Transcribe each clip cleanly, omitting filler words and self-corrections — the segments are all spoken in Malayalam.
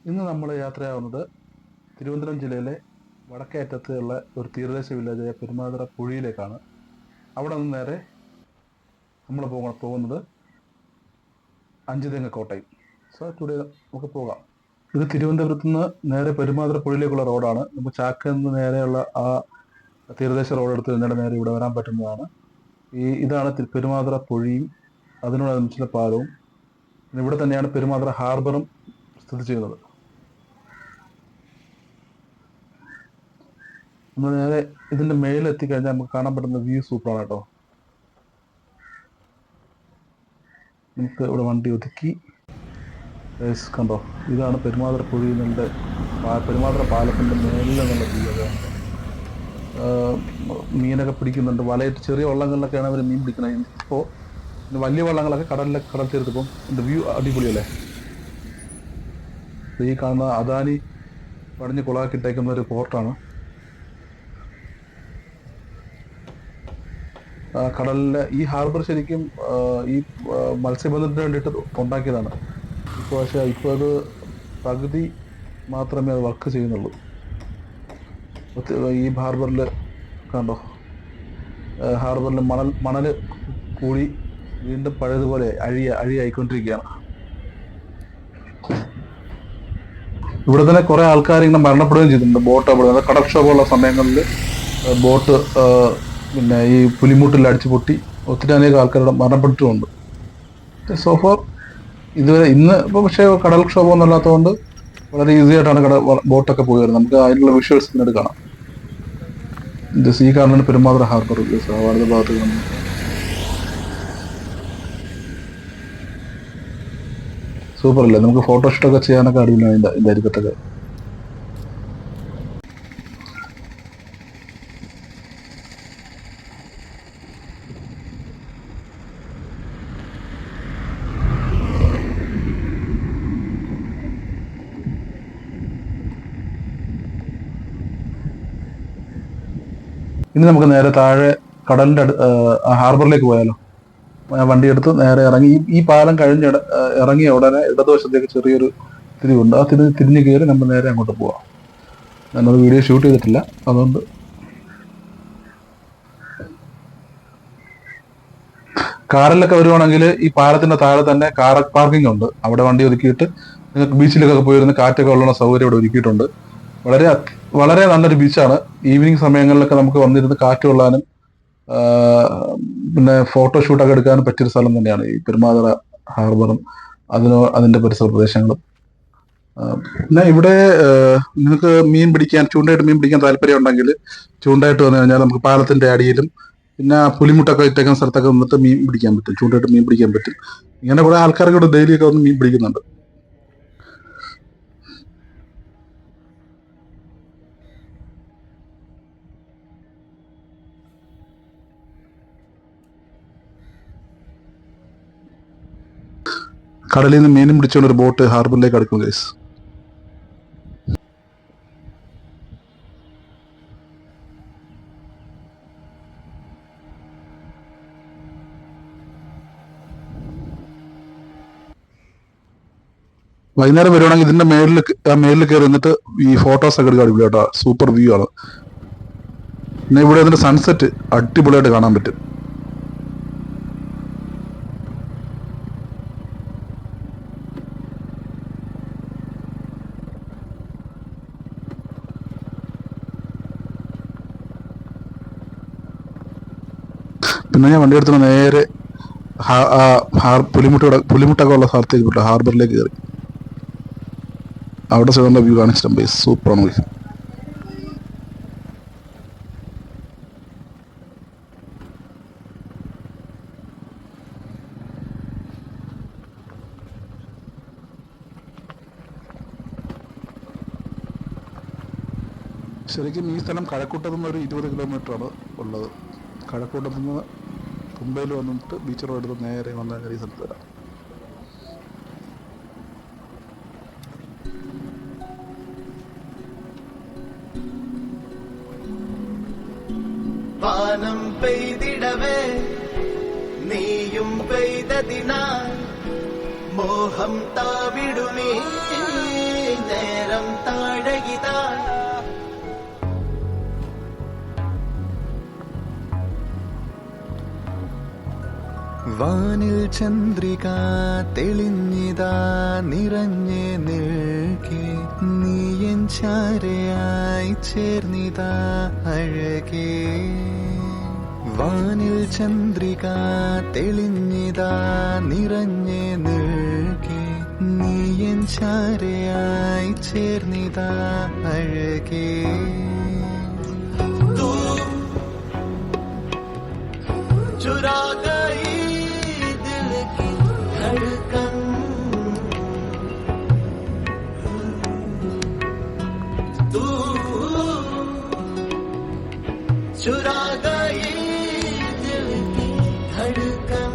ഇന്ന് നമ്മൾ യാത്രയാവുന്നത് തിരുവനന്തപുരം ജില്ലയിലെ വടക്കേ അറ്റത്തുള്ള ഒരു തീരദേശ വില്ലേജായ പെരുമാതുറ പുഴയിലേക്കാണ്. അവിടെ നിന്ന് നേരെ നമ്മൾ പോകുന്നത് അഞ്ചുതെങ്ങ് കോട്ടയം. സോ ടുഡേ നമുക്ക് പോകാം. ഇത് തിരുവനന്തപുരത്ത് നിന്ന് നേരെ പെരുമാതുറ പുഴയിലേക്കുള്ള റോഡാണ്. നമുക്ക് ചാക്കിൽ നിന്ന് നേരെയുള്ള ആ തീരദേശ റോഡ് എടുത്ത് കഴിഞ്ഞാൽ നേരെ ഇവിടെ വരാൻ പറ്റുന്നതാണ്. ഇതാണ് പെരുമാതുറ പുഴയും അതിനോടനുബന്ധിച്ചുള്ള പാലവും. ഇവിടെ തന്നെയാണ് പെരുമാതുറ ഹാർബറും സ്ഥിതി ചെയ്യുന്നത്. നമ്മൾ നേരെ ഇതിന്റെ മേലെത്തിക്കഴിഞ്ഞാൽ നമുക്ക് കാണാൻ പറ്റുന്ന വ്യൂ സൂപ്പറാണ് കേട്ടോ. നമുക്ക് ഇവിടെ വണ്ടി ഒതുക്കി കണ്ടോ, ഇതാണ് പെരുമാതുറ പുഴയിൽ നിന്നുണ്ട്. പെരുമാതുറ പാലത്തിന്റെ മേലിൽ നിന്നുള്ള വ്യൂ. അതാണ് മീനൊക്കെ പിടിക്കുന്നുണ്ട്. വലയിട്ട് ചെറിയ വള്ളങ്ങളിലൊക്കെയാണ് അവർ മീൻ പിടിക്കുന്നത്. ഇപ്പോൾ വലിയ വള്ളങ്ങളൊക്കെ കടൽ തീർത്ത് ഇപ്പം ഇതിന്റെ വ്യൂ അടിപൊളിയല്ലേ. ഈ കാണുന്ന അദാനി പടിഞ്ഞ് കുളാക്കിട്ടേക്കുന്ന ഒരു പോർട്ടാണ്. കടലിലെ ഈ ഹാർബർ ശരിക്കും ഈ മത്സ്യബന്ധനത്തിന് വേണ്ടിയിട്ട് ഉണ്ടാക്കിയതാണ്. പക്ഷേ ഇപ്പോൾ അത് പകുതി മാത്രമേ അത് വർക്ക് ചെയ്യുന്നുള്ളൂ. ഈ ഹാർബറിൽ കണ്ടോ, ഹാർബറിൽ മണൽ കൂടി വീണ്ടും പഴയതുപോലെ അഴിയായിക്കൊണ്ടിരിക്കുകയാണ്. ഇവിടെ തന്നെ കുറെ ആൾക്കാർ ഇങ്ങനെ മരണപ്പെടുകയും ചെയ്തിട്ടുണ്ട്. ബോട്ട് അവിടെ കടൽക്ഷോഭമുള്ള സമയങ്ങളിൽ ബോട്ട് പിന്നെ ഈ പുലിമുട്ടിൽ അടിച്ചു പൊട്ടി ഒത്തിരി അനേകം ആൾക്കാരുടെ മരണപ്പെട്ടിട്ടുമുണ്ട്. സോഫാർ ഇതുവരെ ഇന്ന് ഇപ്പോൾ പക്ഷേ കടൽക്ഷോഭം ഒന്നും അല്ലാത്തതുകൊണ്ട് വളരെ ഈസി ആയിട്ടാണ് ബോട്ടൊക്കെ പോയി വരുന്നത്. നമുക്ക് അതിനുള്ള വിഷ്വൽസ് പിന്നീട് കാണാം. ഈ കാണുന്ന പെരുമാതുറ ഹാർബർ വലത് ഭാഗത്ത് കാണുന്നത്. സൂപ്പർ അല്ലേ? നമുക്ക് ഫോട്ടോഷൂട്ടൊക്കെ ചെയ്യാനൊക്കെ അടിപൊളിയാണ് ഇതിൻ്റെ അരികത്തൊക്കെ. ഇനി നമുക്ക് നേരെ താഴെ കടലിന്റെ ഹാർബറിലേക്ക് പോയാലോ. വണ്ടി എടുത്ത് നേരെ ഇറങ്ങി ഈ പാലം കഴിഞ്ഞ് ഇറങ്ങിയ ഉടനെ ഇടതുവശത്തേക്ക് ചെറിയൊരു തിരിവുണ്ട്. ആ തിരിഞ്ഞ് കയറി നമ്മൾ നേരെ അങ്ങോട്ട് പോവാം. ഞാനത് വീഡിയോ ഷൂട്ട് ചെയ്തിട്ടില്ല, അതുകൊണ്ട്. കാറിലൊക്കെ വരുവാണെങ്കിൽ ഈ പാലത്തിന്റെ താഴെ തന്നെ കാർ പാർക്കിംഗ് ഉണ്ട്. അവിടെ വണ്ടി ഒതുക്കിയിട്ട് നിങ്ങൾക്ക് ബീച്ചിലൊക്കെ പോയിരുന്ന് കാറ്റൊക്കെ ഉള്ള സൗകര്യം ഇവിടെ ഒരുക്കിയിട്ടുണ്ട്. വളരെ വളരെ നല്ലൊരു ബീച്ചാണ്. ഈവനിങ് സമയങ്ങളിലൊക്കെ നമുക്ക് വന്നിരുന്ന് കാറ്റ് കൊള്ളാനും പിന്നെ ഫോട്ടോഷൂട്ടൊക്കെ എടുക്കാനും പറ്റിയൊരു സ്ഥലം തന്നെയാണ് ഈ പെരുമാതുറ ഹാർബറും അതിന്റെ പരിസര പ്രദേശങ്ങളും. പിന്നെ ഇവിടെ നിങ്ങൾക്ക് ചൂണ്ടയിട്ട് മീൻ പിടിക്കാൻ താല്പര്യം ഉണ്ടെങ്കിൽ ചൂണ്ടയിട്ട് വന്നു കഴിഞ്ഞാൽ നമുക്ക് പാലത്തിന്റെ അടിയിലും പിന്നെ പുലിമുട്ടൊക്കെ ഇട്ടേക്കുന്ന സ്ഥലത്തൊക്കെ വന്നിട്ട് മീൻ പിടിക്കാൻ പറ്റും. ചൂണ്ടയിട്ട് മീൻ പിടിക്കാൻ പറ്റും. ഇങ്ങനെ കുറെ ആൾക്കാർക്ക് ഇവിടെ ഡെയിലിയൊക്കെ വന്ന് മീൻ പിടിക്കുന്നുണ്ട്. കടലിൽ നിന്ന് മീനും പിടിച്ചുകൊണ്ട് ഒരു ബോട്ട് ഹാർബറിലേക്ക് അടുക്കും ഗൈസ്. വൈകുന്നേരം വരുവാണെങ്കിൽ ഇതിന്റെ മേളിൽ കയറി നിന്നിട്ട് ഈ ഫോട്ടോസ് ഒക്കെ എടുക്കാൻ അടിപൊളി കേട്ടോ. സൂപ്പർ വ്യൂ ആണ്. പിന്നെ ഇവിടെ അതിന്റെ സൺസെറ്റ് അടിപൊളിയായിട്ട് കാണാൻ പറ്റും. പിന്നെ ഞാൻ വണ്ടി എടുത്തിട്ട് നേരെ പുലിമുട്ടൊക്കെ ഉള്ള സ്ഥലത്തേക്ക് വിട്ടു, ഹാർബറിലേക്ക് കയറി. അവിടെ ചെന്ന വ്യൂ കാണിച്ചിട്ടുണ്ട്. സൂപ്പറാണ് പോയി. ശരിക്കും ഈ സ്ഥലം കഴക്കൂട്ടത്തു നിന്ന് ഒരു 20 കിലോമീറ്ററാണ് ഉള്ളത്. കഴക്കൂട്ടത്തു നിന്ന് മുംബൈയിൽ വന്നിട്ട് ബീച്ച് റോഡ് എടുത്ത് നേരെ വന്ന ഈ സ്ഥലത്ത് വരാം. വാനം പെയ്തിടവേ നീയും പെയ്തതിനാൽ മോഹം താവിടുമേ വാനിൽ ചന്ദ്രിക തെളിഞ്ഞിതാ നിറഞ്ഞേ നിൽക്കേ നീയൻ ചാരയായി ചേർന്നിതാ അഴകേ വാനിൽ ചന്ദ്രിക തെളിഞ്ഞിതാ നിറഞ്ഞേ നിൽക്കേ നീയൻ ചാരയായി ചേർന്നിതാ അഴകേ तू चुरा गई दिल की धड़कन तू चुरा गई दिल की धड़कन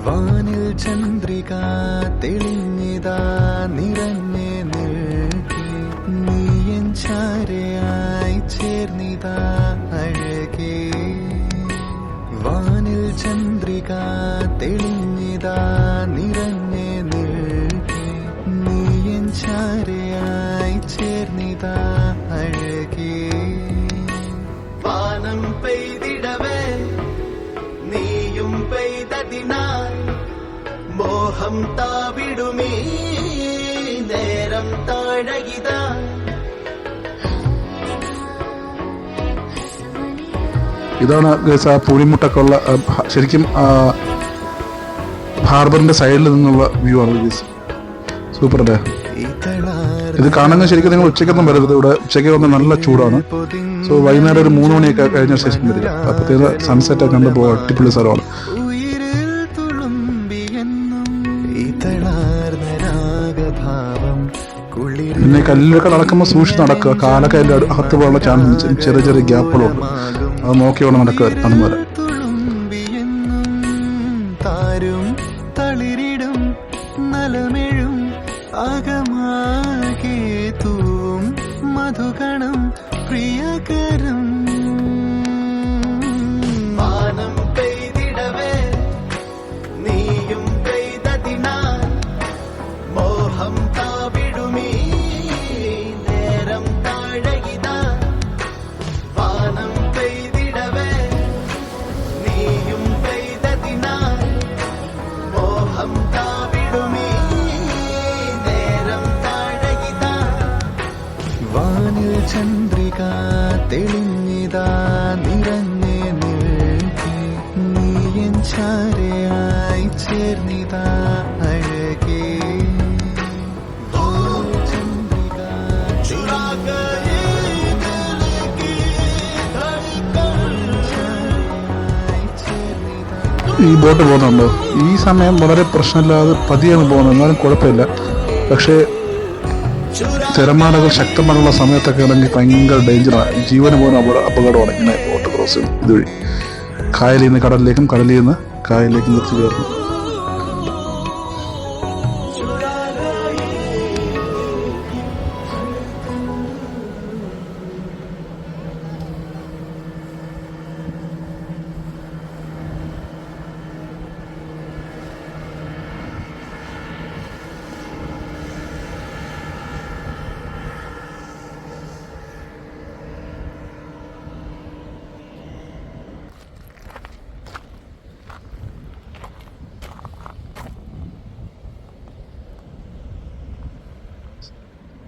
വാനിൽ ചന്ദ്രിക തെളിഞ്ഞിതാ നിറഞ്ഞേ നിൽക്കേ നീയൻ ചാരയായി ചേർന്നിതാ അഴകേ വാനിൽ ചന്ദ്രിക തെളിഞ്ഞിതാ നിറഞ്ഞേ നിൽക്കേ നീയൻ ചാരയായി ചേർന്നിതാ അഴകേ വാനം പെയ്തിടവേ നീയും പെയ്തതിനാൽ മോഹം താവിടുമീ നേരം താഴകിതാ ഇതാണ് ഗൈസ് ആ പുലിമുട്ടൊക്കെ ഉള്ള ശരിക്കും ഹാർബറിന്റെ സൈഡിൽ നിന്നുള്ള വ്യൂ ആണ് ഗൈസ്. സൂപ്പർ അല്ലേ? ഇത് കാണുന്നത് ശരിക്കും നിങ്ങൾ ഉച്ചയ്ക്കൊന്നും വരരുത്. ഇവിടെ ഉച്ചയ്ക്ക് വന്ന് നല്ല ചൂടാണ്. സോ വൈകുന്നേരം ഒരു 3 മണിയൊക്കെ കഴിഞ്ഞ ശേഷം വരിക. അപ്പോഴത്തേക്ക് സൺസെറ്റ് ഒക്കെ കണ്ടു പോകാൻ അടിപൊളി സ്ഥലമാണ്. പിന്നെ കല്ലിലൊക്കെ നടക്കുമ്പോൾ സൂക്ഷിച്ച് നടക്കുക. കാലൊക്കെ അതിൻ്റെ അകത്ത് പോകാനുള്ള ചാൻസ് ചെറിയ ചെറിയ ഗ്യാപ്പുകളുണ്ട്. അത് നോക്കി വേണം നടക്കുക അതുപോലെ. താരും തളിരിടും നലമെഴും അകമാകെ തൂവും മധുകണം പ്രിയകരം വാനം പെയ്തിടവേ നീയും പെയ്തതിനാൽ മോഹം താവിടുമീ നേരം താഴകിതാ വാനം പെയ്തിടവേ നീയും പെയ്തതിനാൽ മോഹം താവിടുമീ നേരം താഴകിതാ വാനിൽ ചന്ദ്രിക തെളിഞ്ഞിതാ നിറഞ്ഞേ നിൽക്കേ നീയൻ ചാരയായി ചേർന്നിതാ അഴകേ ചന്ദ്രിക चुरा गई दिल की धड़कन ചാരയായി ചേർന്നിതാ ഈ ബോട്ട് പോകുന്നുണ്ടോ? ഈ സമയം വളരെ പ്രശ്നമില്ലാതെ പതിയാണ് പോകുന്നത്. എന്നാലും കുഴപ്പമില്ല. പക്ഷേ തിരമാലകൾ ശക്തമായുള്ള സമയത്തൊക്കെ ആണെങ്കിൽ ഭയങ്കര ഡേഞ്ചറാണ്. ജീവന് പോലും അപകടമാണ് ഇങ്ങനെ ബോട്ട് ക്രോസ് ചെയ്യുന്നത്. ഇതുവഴി കായലിൽ നിന്ന് കടലിലേക്കും കടലിൽ നിന്ന് കായലിലേക്കും നിർത്തി കയറുന്നു. चुरा गई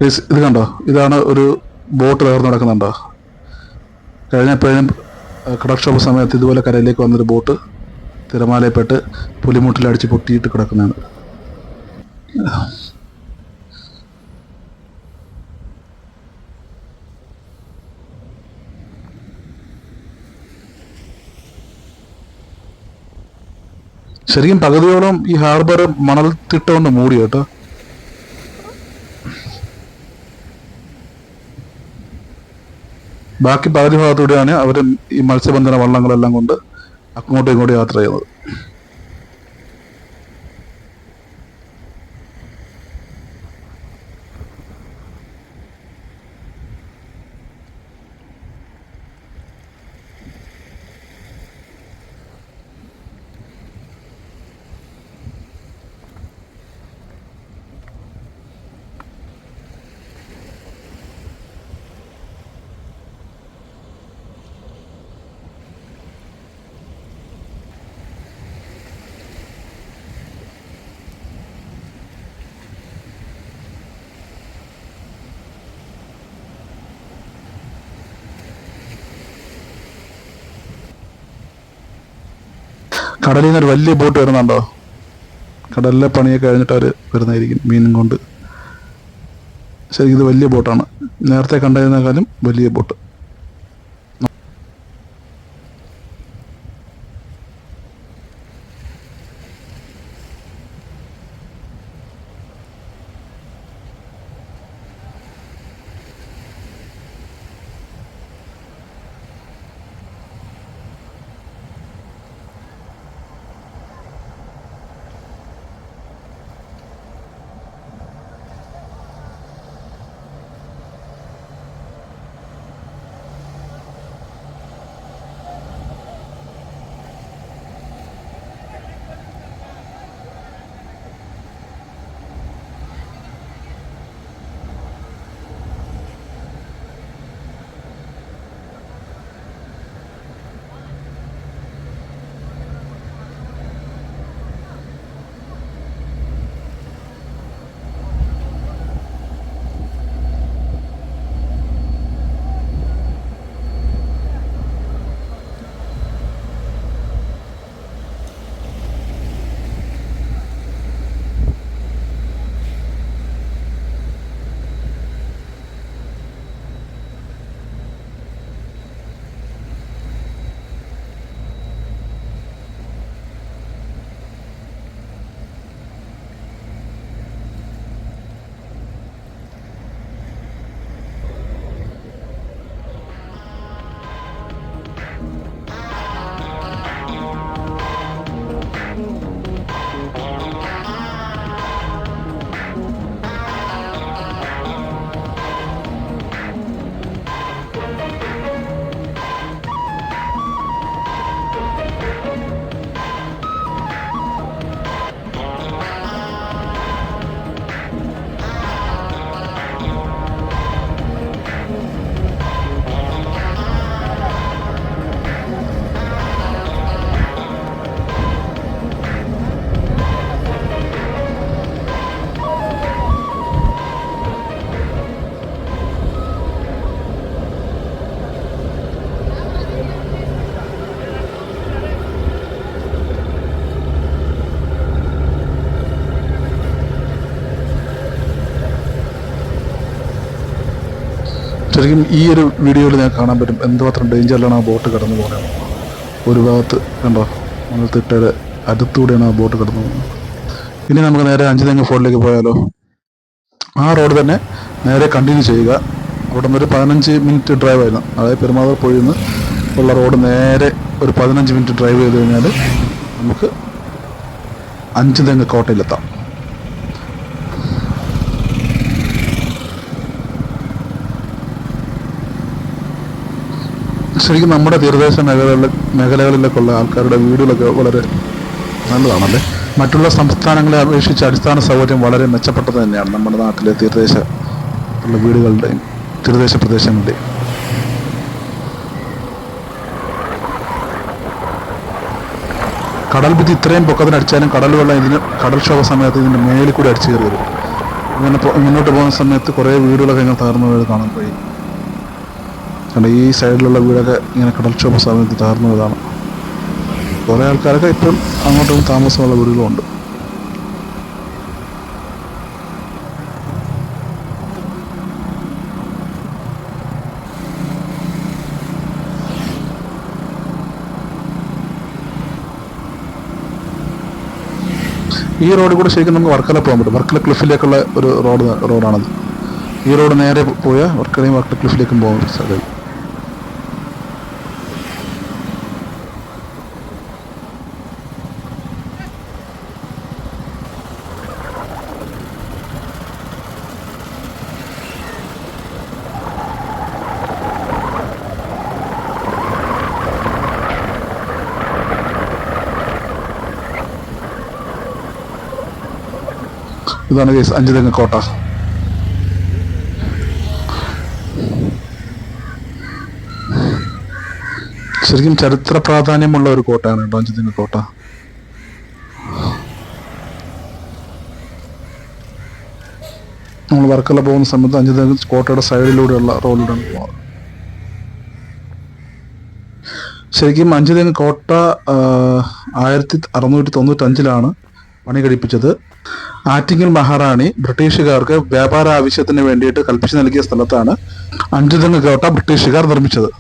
Guys, ഇത് കണ്ടോ? ഇതാണ് ഒരു ബോട്ട് തകർന്ന് നടക്കുന്നുണ്ടോ? കഴിഞ്ഞപ്പോഴും കടൽക്ഷോഭ സമയത്ത് ഇതുപോലെ കരയിലേക്ക് വന്നൊരു ബോട്ട് തിരമാലയപ്പെട്ട് പുലിമുട്ടിലടിച്ച് പൊട്ടിയിട്ട് കിടക്കുന്നതാണ്. ശരിക്കും പകുതിയോളം ഈ ഹാർബർ മണൽത്തിട്ട കൊണ്ട് മൂടി കേട്ടോ. ബാക്കി പകുതി ഭാഗത്തൂടെയാണ് അവർ ഈ മത്സ്യബന്ധന വള്ളങ്ങളെല്ലാം കൊണ്ട് അങ്ങോട്ടും ഇങ്ങോട്ടും യാത്ര ചെയ്യുന്നത്. കടലിൽ നിന്ന് ഒരു വലിയ ബോട്ട് വരുന്നുണ്ടോ? കടലിലെ പണിയൊക്കെ കഴിഞ്ഞിട്ട് അവർ വരുന്നതായിരിക്കും മീനും കൊണ്ട്. ശരിക്കും ഇത് വലിയ ബോട്ടാണ്, നേരത്തെ കണ്ടതിനേക്കാളും വലിയ ബോട്ട്. ശരിക്കും ഈ ഒരു വീഡിയോയിൽ ഞാൻ കാണാൻ പറ്റും എന്തുമാത്രം ഡേഞ്ചറിലാണ് ആ ബോട്ട് കടന്നു പോകുന്നത്. ഒരു ഭാഗത്ത് കണ്ടോ, നമ്മൾ തിട്ടയുടെ അടുത്തൂടെയാണ് ആ ബോട്ട് കടന്നു പോകുന്നത്. ഇനി നമുക്ക് നേരെ അഞ്ചുതെങ്ങ് ഫോർട്ടിലേക്ക് പോയാലോ? ആ റോഡ് തന്നെ നേരെ കണ്ടിന്യൂ ചെയ്യുക. അവിടെ നിന്ന് ഒരു 15 മിനിറ്റ് ഡ്രൈവ് ആയിരുന്നു, അതായത് പെരുമാതുർ പുഴയിൽ നിന്ന് ഉള്ള റോഡ് നേരെ ഒരു 15 മിനിറ്റ് ഡ്രൈവ് ചെയ്ത് കഴിഞ്ഞാൽ നമുക്ക് അഞ്ചുതെങ്ങ് കോട്ടയിലെത്താം. ശരിക്കും നമ്മുടെ തീരദേശ മേഖലകളിലേക്കുള്ള ആൾക്കാരുടെ വീടുകളൊക്കെ വളരെ നല്ലതാണല്ലേ. മറ്റുള്ള സംസ്ഥാനങ്ങളെ അപേക്ഷിച്ച് അടിസ്ഥാന സൗകര്യം വളരെ മെച്ചപ്പെട്ടത് തന്നെയാണ് നമ്മുടെ നാട്ടിലെ തീരദേശ ഉള്ള വീടുകളുടെയും തീരദേശ പ്രദേശങ്ങളുടെയും. കടൽ ഭിത്തി ഇത്രയും പൊക്കത്തിനടിച്ചാലും കടൽ വെള്ളം കടൽക്ഷോഭ സമയത്ത് ഇതിൻ്റെ മേലിൽ കൂടി അടിച്ചു കയറി വരും. ഇങ്ങനെ മുന്നോട്ട് പോകുന്ന സമയത്ത് കുറേ വീടുകളൊക്കെ ഇങ്ങനെ തകർന്നു വീട് കാണാൻ കഴിയും. കാരണം ഈ സൈഡിലുള്ള വീടൊക്കെ ഇങ്ങനെ കടൽക്ഷോഭ സമയത്ത് തകർന്നു വീടാണ്. കുറേ ആൾക്കാരൊക്കെ ഇപ്പം അങ്ങോട്ടും താമസമുള്ള വീടുകളുമുണ്ട്. ഈ റോഡിൽ കൂടെ ശരിക്കും നമുക്ക് വർക്കല പോകാൻ പറ്റും. വർക്കല ക്ലിഫിലേക്കുള്ള ഒരു റോഡാണത്. ഈ റോഡ് നേരെ പോയാൽ വർക്കലയും വർക്കല ക്ലിഫിലേക്കും പോകാൻ സാധ്യത. ഇതാണ് കേസ് അഞ്ചുതെങ്ങ് കോട്ട. ശരിക്കും ചരിത്ര പ്രാധാന്യമുള്ള ഒരു കോട്ടയാണ് കേട്ടോ അഞ്ചുതെങ്ങ് കോട്ട. നമ്മൾ വർക്കല പോകുന്ന സമയത്ത് അഞ്ചുതെങ്ങ് കോട്ടയുടെ സൈഡിലൂടെയുള്ള റോഡിലൂടെയാണ് പോകുന്നത്. ശരിക്കും അഞ്ചുതെങ്ങ് കോട്ട 1695 പണി കഴിപ്പിച്ചത്. ആറ്റിങ്ങൽ മഹാറാണി ബ്രിട്ടീഷുകാർക്ക് വ്യാപാര ആവശ്യത്തിന് വേണ്ടിയിട്ട് കൽപ്പിച്ചു നൽകിയ സ്ഥലത്താണ് അഞ്ചുതെങ്ങ് കോട്ട ബ്രിട്ടീഷുകാർ നിർമ്മിച്ചത്.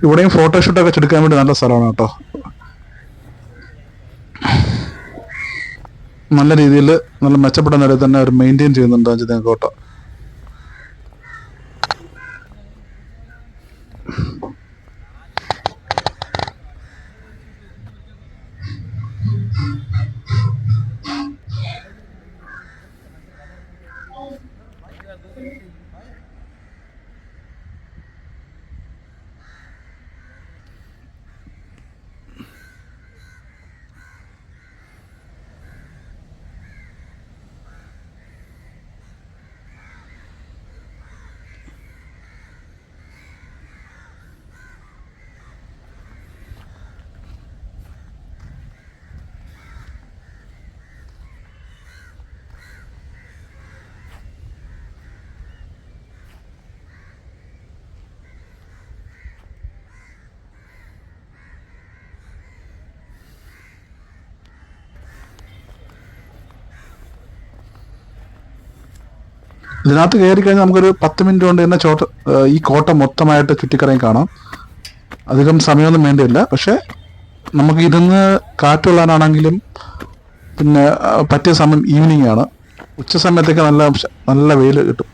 ഇവിടെയും ഫോട്ടോഷൂട്ടൊക്കെ എടുക്കാൻ വേണ്ടി നല്ല സ്ഥലമാണ് കേട്ടോ. നല്ല രീതിയിൽ നല്ല മെച്ചപ്പെട്ട നിലയിൽ തന്നെ അവർ മെയിൻറ്റെയിൻ ചെയ്യുന്നുണ്ട് അഞ്ചുതെങ്ങ് കോട്ട. ഇതിനകത്ത് കയറി കഴിഞ്ഞാൽ നമുക്കൊരു 10 മിനിറ്റ് കൊണ്ട് തന്നെ ഈ കോട്ട മൊത്തമായിട്ട് ചുറ്റിക്കറങ്ങി കാണാം. അധികം സമയമൊന്നും വേണ്ടിയില്ല. പക്ഷെ നമുക്ക് ഇരുന്ന് കാറ്റുള്ളാനാണെങ്കിലും പിന്നെ പറ്റിയ സമയം ഈവനിങ് ആണ്. ഉച്ച സമയത്തൊക്കെ നല്ല വെയിൽ കിട്ടും.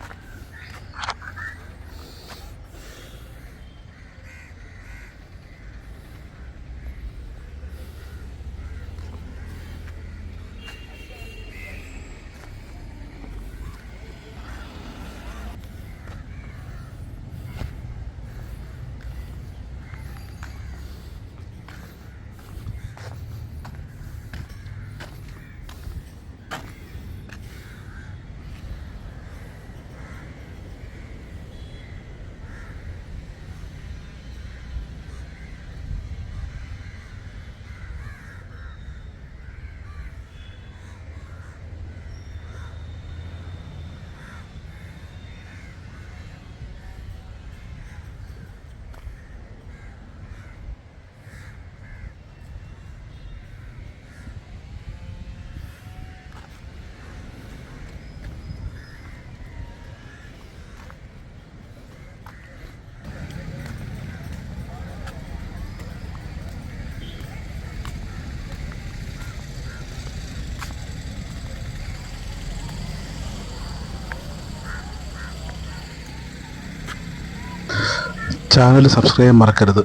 ചാനൽ സബ്സ്ക്രൈബ് ചെയ്യാൻ മറക്കരുത്.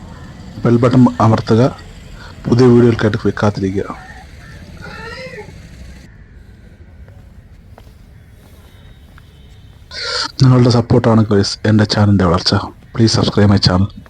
ബെൽ ബട്ടൺ അമർത്തുക. പുതിയ വീഡിയോകൾക്കായിട്ട് കാത്തിരിക്കുക. നിങ്ങളുടെ സപ്പോർട്ടാണ് ഗൈസ് എൻ്റെ ചാനലിൻ്റെ വളർച്ച. Please subscribe my channel.